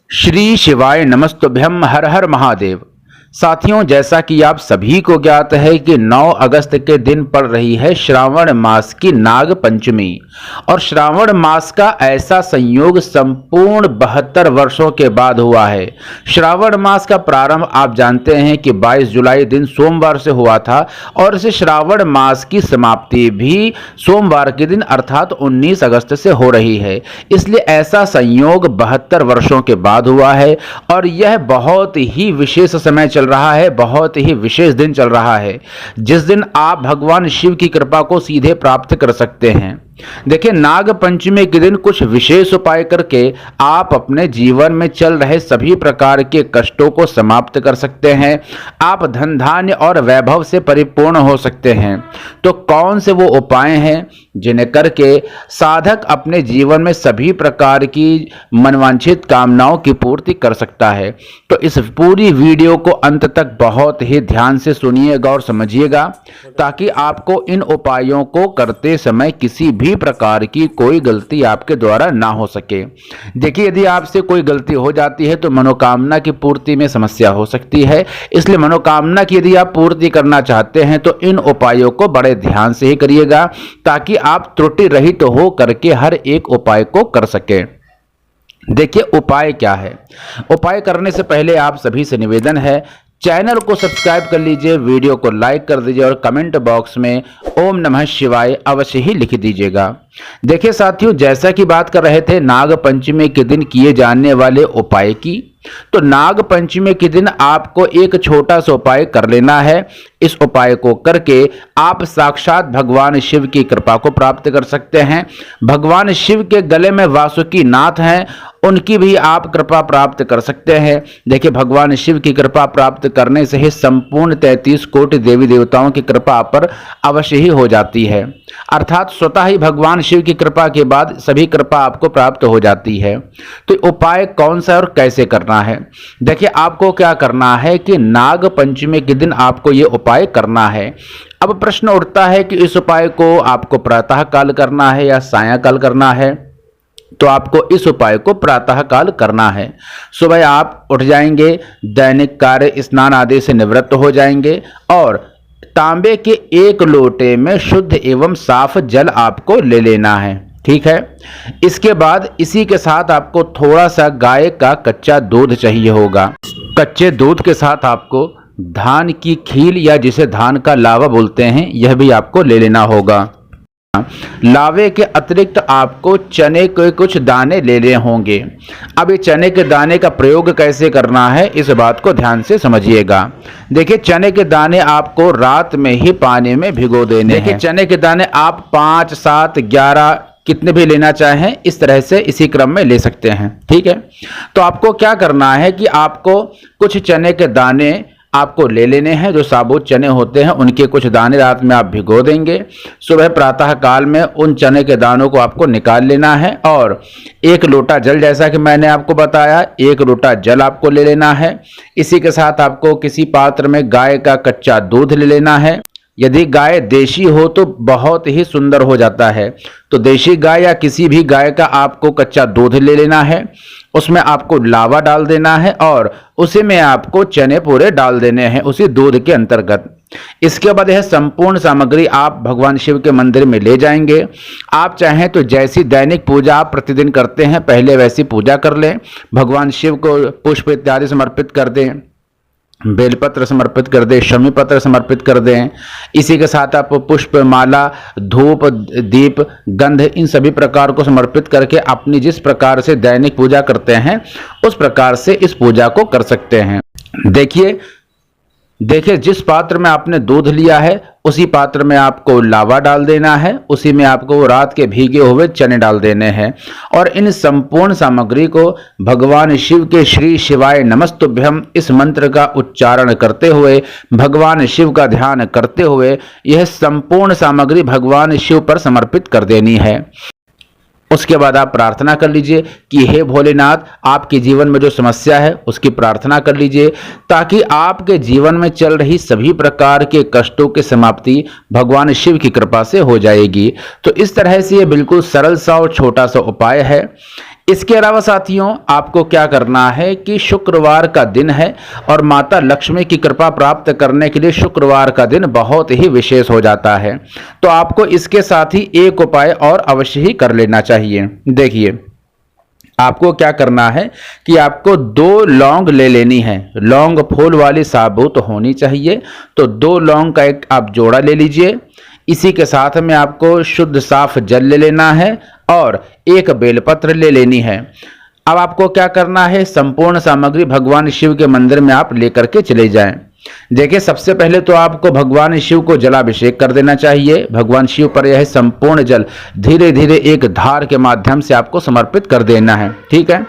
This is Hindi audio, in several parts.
श्री शिवाय नमस्तुभ्यम। हर हर महादेव। साथियों, जैसा कि आप सभी को ज्ञात है कि 9 अगस्त के दिन पड़ रही है श्रावण मास की नाग पंचमी। और श्रावण मास का ऐसा संयोग संपूर्ण 72 वर्षों के बाद हुआ है। श्रावण मास का प्रारंभ आप जानते हैं कि 22 जुलाई दिन सोमवार से हुआ था और इस श्रावण मास की समाप्ति भी सोमवार के दिन अर्थात 19 अगस्त से हो रही है। इसलिए ऐसा संयोग 72 वर्षों के बाद हुआ है और यह बहुत ही विशेष समय चल रहा है, बहुत ही विशेष दिन चल रहा है, जिस दिन आप भगवान शिव की कृपा को सीधे प्राप्त कर सकते हैं। देखिए, नाग पंचमी के दिन कुछ विशेष उपाय करके आप अपने जीवन में चल रहे सभी प्रकार के कष्टों को समाप्त कर सकते हैं। आप धन धान्य और वैभव से परिपूर्ण हो सकते हैं। तो कौन से वो उपाय हैं जिन्हें करके साधक अपने जीवन में सभी प्रकार की मनवांछित कामनाओं की पूर्ति कर सकता है? तो इस पूरी वीडियो को अंत तक बहुत ही ध्यान से सुनिएगा और समझिएगा, ताकि आपको इन उपायों को करते समय किसी भी प्रकार की कोई गलती आपके द्वारा ना हो सके। देखिए, यदि आपसे कोई गलती हो जाती है तो मनोकामना की पूर्ति में समस्या हो सकती है। इसलिए मनोकामना की यदि आप पूर्ति करना चाहते हैं तो इन उपायों को बड़े ध्यान से ही करिएगा, ताकि आप त्रुटि रहित हो करके हर एक उपाय को कर सके। देखिए, उपाय क्या है। उपाय करने से पहले आप सभी से निवेदन है, चैनल को सब्सक्राइब कर लीजिए, वीडियो को लाइक कर दीजिए और कमेंट बॉक्स में ओम नमः शिवाय अवश्य ही लिख दीजिएगा। देखिए साथियों, जैसा कि बात कर रहे थे नाग पंचमी के दिन किए जाने वाले उपाय की, तो नाग पंचमी के दिन आपको एक छोटा सा उपाय कर लेना है। इस उपाय को करके आप साक्षात भगवान शिव की कृपा को प्राप्त कर सकते हैं। भगवान शिव के गले में वासुकी नाथ हैं, उनकी भी आप कृपा प्राप्त कर सकते हैं। देखिए, भगवान शिव की कृपा प्राप्त करने से ही संपूर्ण 33 कोटि देवी देवताओं की कृपा पर अवश्य ही हो जाती है। अर्थात स्वतः ही भगवान शिव की कृपा के बाद सभी कृपा आपको प्राप्त हो जाती है। तो उपाय कौन सा और कैसे करना है? देखिए, आपको क्या करना है कि नाग पंचमी के दिन आपको ये उपाय करना है। अब प्रश्न उठता है कि इस उपाय को आपको प्रातः काल करना है या सायंकाल करना है? तो आपको इस उपाय को प्रातः काल करना है। सुबह आप उठ जाएंगे, दैनिक कार्य स्नान आदि से निवृत्त हो जाएंगे और तांबे के 1 लोटे में शुद्ध एवं साफ जल आपको ले लेना है। ठीक है। इसके बाद इसी के साथ आपको थोड़ा सा गाय का कच्चा दूध चाहिए होगा। कच्चे दूध के साथ आपको धान की खील या जिसे धान का लावा बोलते हैं, यह भी आपको ले लेना होगा। लावे के अतिरिक्त आपको चने के कुछ दाने ले लेने होंगे। अब ये चने के दाने का प्रयोग कैसे करना है, इस बात को ध्यान से समझिएगा। देखिए, चने के दाने आपको रात में ही पानी में भिगो देने हैं। देखिए, चने के दाने आप 5, 7, 11 कितने भी लेना चाहें, इस तरह से इसी क्रम में ले सकते हैं। ठीक है। तो आपको क्या करना है कि आपको कुछ चने के दाने आपको ले लेने हैं। जो साबुत चने होते हैं उनके कुछ दाने रात में आप भिगो देंगे। सुबह प्रातः काल में उन चने के दानों को आपको निकाल लेना है और 1 लोटा जल, जैसा कि मैंने आपको बताया, 1 लोटा जल आपको ले लेना है। इसी के साथ आपको किसी पात्र में गाय का कच्चा दूध ले लेना है। यदि गाय देशी हो तो बहुत ही सुंदर हो जाता है। तो देशी गाय या किसी भी गाय का आपको कच्चा दूध ले लेना है। उसमें आपको लावा डाल देना है और उसी में आपको चने पूरे डाल देने हैं उसी दूध के अंतर्गत। इसके बाद यह संपूर्ण सामग्री आप भगवान शिव के मंदिर में ले जाएंगे। आप चाहें तो जैसी दैनिक पूजा आप प्रतिदिन करते हैं पहले वैसी पूजा कर लें। भगवान शिव को पुष्प इत्यादि समर्पित कर दें, बेलपत्र समर्पित कर दें, शमी पत्र समर्पित कर दें। इसी के साथ आप पुष्प, माला, धूप, दीप, गंध, इन सभी प्रकार को समर्पित करके अपनी जिस प्रकार से दैनिक पूजा करते हैं उस प्रकार से इस पूजा को कर सकते हैं। देखिए, जिस पात्र में आपने दूध लिया है उसी पात्र में आपको लावा डाल देना है। उसी में आपको रात के भीगे हुए चने डाल देने हैं और इन संपूर्ण सामग्री को भगवान शिव के श्री शिवाय नमस्तुभ्यम इस मंत्र का उच्चारण करते हुए, भगवान शिव का ध्यान करते हुए यह संपूर्ण सामग्री भगवान शिव पर समर्पित कर देनी है। उसके बाद आप प्रार्थना कर लीजिए कि हे भोलेनाथ, आपके जीवन में जो समस्या है उसकी प्रार्थना कर लीजिए, ताकि आपके जीवन में चल रही सभी प्रकार के कष्टों की समाप्ति भगवान शिव की कृपा से हो जाएगी। तो इस तरह से ये बिल्कुल सरल सा और छोटा सा उपाय है। इसके अलावा साथियों आपको क्या करना है कि शुक्रवार का दिन है और माता लक्ष्मी की कृपा प्राप्त करने के लिए शुक्रवार का दिन बहुत ही विशेष हो जाता है। तो आपको इसके साथ ही एक उपाय और अवश्य ही कर लेना चाहिए। देखिए, आपको क्या करना है कि आपको 2 लौंग ले लेनी है। लौंग फूल वाली साबुत होनी चाहिए। तो 2 लौंग का एक आप जोड़ा ले लीजिए। इसी के साथ में आपको शुद्ध साफ जल ले लेना है और एक बेलपत्र ले लेनी है। अब आपको क्या करना है, संपूर्ण सामग्री भगवान शिव के मंदिर में आप लेकर के चले जाएं। देखिए, सबसे पहले तो आपको भगवान शिव को जलाभिषेक कर देना चाहिए। भगवान शिव पर यह संपूर्ण जल धीरे धीरे एक धार के माध्यम से आपको समर्पित कर देना है। ठीक है।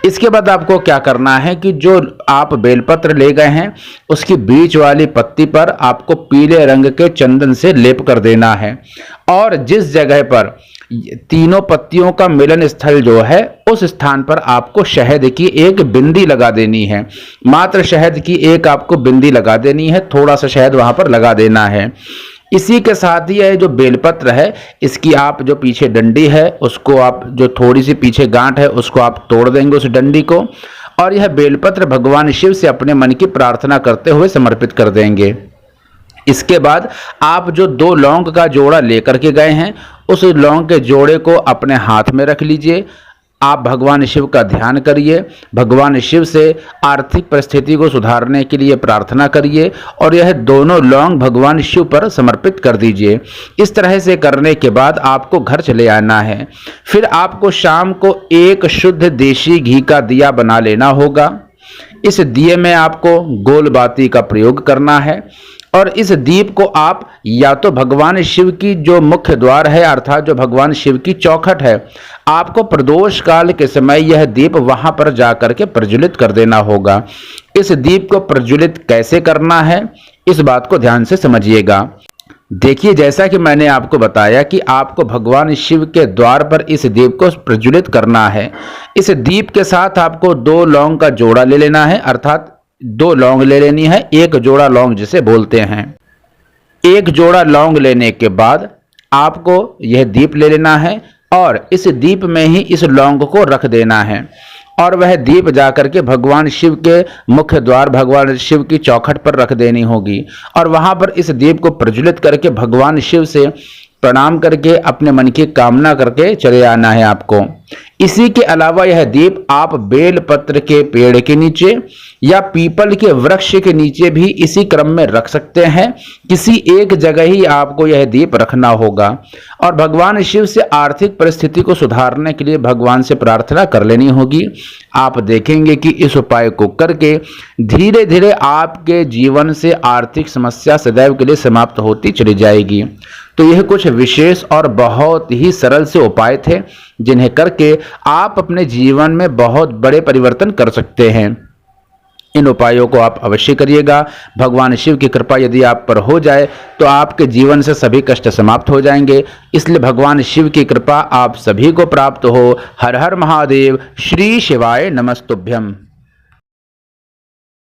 इसके बाद आपको क्या करना है कि जो आप बेलपत्र ले गए हैं उसकी बीच वाली पत्ती पर आपको पीले रंग के चंदन से लेप कर देना है और जिस जगह पर तीनों पत्तियों का मिलन स्थल जो है उस स्थान पर आपको शहद की एक बिंदी लगा देनी है। मात्र शहद की एक आपको बिंदी लगा देनी है, थोड़ा सा शहद वहां पर लगा देना है। इसी के साथ ही यह जो बेलपत्र है इसकी आप जो पीछे डंडी है उसको आप जो थोड़ी सी पीछे गांठ है उसको आप तोड़ देंगे उस डंडी को, और यह बेलपत्र भगवान शिव से अपने मन की प्रार्थना करते हुए समर्पित कर देंगे। इसके बाद आप जो 2 लौंग का जोड़ा लेकर के गए हैं उस लौंग के जोड़े को अपने हाथ में रख लीजिए। आप भगवान शिव का ध्यान करिए, भगवान शिव से आर्थिक परिस्थिति को सुधारने के लिए प्रार्थना करिए और यह दोनों लौंग भगवान शिव पर समर्पित कर दीजिए। इस तरह से करने के बाद आपको घर चले आना है। फिर आपको शाम को एक शुद्ध देशी घी का दिया बना लेना होगा। इस दिए में आपको गोल बाती का प्रयोग करना है और इस दीप को आप या तो भगवान शिव की जो मुख्य द्वार है अर्थात जो भगवान शिव की चौखट है, आपको प्रदोष काल के समय यह दीप वहां पर जाकर के प्रज्वलित कर देना होगा। इस दीप को प्रज्वलित कैसे करना है इस बात को ध्यान से समझिएगा। देखिए, जैसा कि मैंने आपको बताया कि आपको भगवान शिव के द्वार पर इस दीप को प्रज्वलित करना है। इस दीप के साथ आपको 2 लौंग का जोड़ा ले लेना है अर्थात 2 लौंग ले लेनी है, एक जोड़ा लौंग जिसे बोलते हैं। एक जोड़ा लौंग लेने के बाद आपको यह दीप ले लेना है और इस दीप में ही इस लौंग को रख देना है और वह दीप जाकर के भगवान शिव के मुख्य द्वार भगवान शिव की चौखट पर रख देनी होगी और वहां पर इस दीप को प्रज्वलित करके भगवान शिव से प्रणाम करके अपने मन की कामना करके चले आना है आपको। इसी के अलावा यह दीप आप बेल पत्र के पेड़ के नीचे या पीपल के वृक्ष के नीचे भी इसी क्रम में रख सकते हैं। किसी एक जगह ही आपको यह दीप रखना होगा और भगवान शिव से आर्थिक परिस्थिति को सुधारने के लिए भगवान से प्रार्थना कर लेनी होगी। आप देखेंगे कि इस उपाय को करके धीरे धीरे आपके जीवन से आर्थिक समस्या सदैव के लिए समाप्त होती चली जाएगी। तो यह कुछ विशेष और बहुत ही सरल से उपाय थे जिन्हें करके आप अपने जीवन में बहुत बड़े परिवर्तन कर सकते हैं। इन उपायों को आप अवश्य करिएगा। भगवान शिव की कृपा यदि आप पर हो जाए तो आपके जीवन से सभी कष्ट समाप्त हो जाएंगे। इसलिए भगवान शिव की कृपा आप सभी को प्राप्त हो। हर हर महादेव। श्री शिवाय नमस्तुभ्यम।